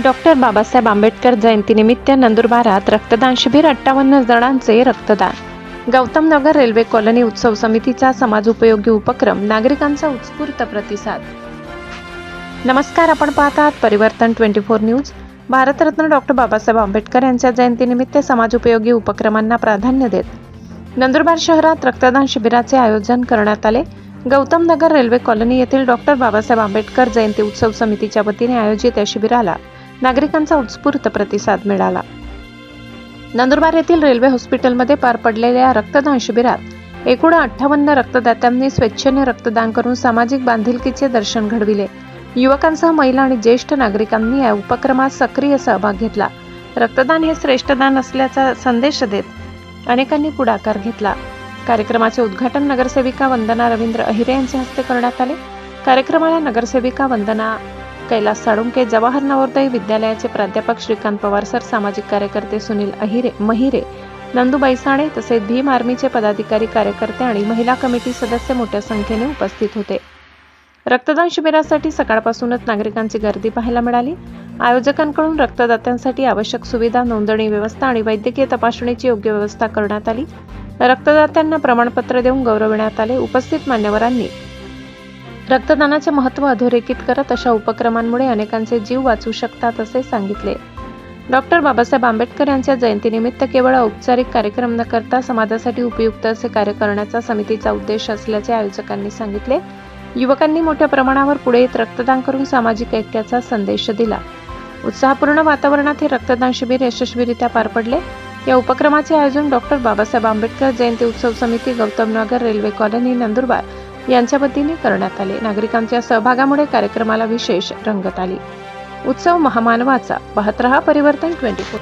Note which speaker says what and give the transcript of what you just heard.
Speaker 1: Doctor Babasaheb Ambedkar जयंतीनिमित्त नंदुरबारात रक्तदान शिबिर 58 जणांचे रक्तदान। गौतम नगर रेल्वे कॉलनी उत्सव समितीचा समाजोपयोगी उपक्रम, नागरिकांचा उत्स्फूर्त प्रतिसाद। नमस्कार, आपण पाहतात परिवर्तन 24 न्यूज। भारतरत्न डॉक्टर बाबासाहेब आंबेडकर यांच्या जयंतीनिमित्त समाजोपयोगी उपक्रमांना प्राधान्य देत नंदुरबार शहरात रक्तदान शिबिराचे आयोजन करण्यात आले। गौतम नगर रेल्वे कॉलनी येथील डॉक्टर बाबासाहेब आंबेडकर जयंती उत्सव समितीच्या वतीने आयोजित या शिबिराला नागरिकांचा उत्स्फूर्त प्रतिसाद मिळाला। नंदुरबार येथील रेल्वे हॉस्पिटलमध्ये पार पडलेल्या रक्तदान शिबिरात एकूण 58 रक्तदात्यांनी स्वेच्छेने रक्तदान करून सामाजिक बांधिलकीचे दर्शन घडविले। युवकांसह महिला आणि ज्येष्ठ नागरिकांनी या उपक्रमात सक्रिय सहभाग घेतला। रक्तदान हे श्रेष्ठ दान असल्याचा संदेश देत अनेकांनी पुढाकार घेतला। कार्यक्रमाचे उद्घाटन नगरसेविका वंदना रवींद्र अहिरे यांच्या हस्ते करण्यात आले। कार्यक्रमाला नगरसेविका वंदना कैलास साळुंके, जवाहर नवोदय विद्यालयाचे प्राध्यापक श्रीकांत पवार सर, सामाजिक कार्यकर्ते सुनील महिरे, नंदुबाई साणे तसेच भीम आर्मीचे पदाधिकारी, कार्यकर्ते आणि महिला कमिटी सदस्य मोठ्या संख्येने उपस्थित होते। रक्तदान शिबिरासाठी सकाळपासूनच नागरिकांची गर्दी पाहायला मिळाली। आयोजकांकडून रक्तदात्यांसाठी आवश्यक सुविधा, नोंदणी व्यवस्था आणि वैद्यकीय तपासणीची योग्य व्यवस्था करण्यात आली। रक्तदात्यांना प्रमाणपत्र देऊन गौरविण्यात आले। उपस्थित मान्यवरांनी रक्तदानाचे महत्त्व अधोरेखित करत अशा उपक्रमांमुळे अनेकांचे जीव वाचू शकतात असे सांगितले। डॉक्टर बाबासाहेब आंबेडकर यांच्या जयंतीनिमित्त केवळ औपचारिक कार्यक्रम न करता समाजासाठी उपयुक्त असे कार्य करण्याचा समितीचा उद्देश असल्याचे आयोजकांनी सांगितले। युवकांनी मोठ्या प्रमाणावर पुढे येत रक्तदान करून सामाजिक ऐक्याचा संदेश दिला। उत्साहपूर्ण वातावरणात हे रक्तदान शिबिर यशस्वीरित्या पार पडले। या उपक्रमाचे आयोजन डॉक्टर बाबासाहेब आंबेडकर जयंती उत्सव समिती, गौतम नगर रेल्वे कॉलनी, नंदुरबार यांच्या वतीने करण्यात आले। नागरिकांच्या सहभागामुळे कार्यक्रमाला विशेष रंगत आली। उत्सव महामानवाचा। पाहत रहा परिवर्तन 24।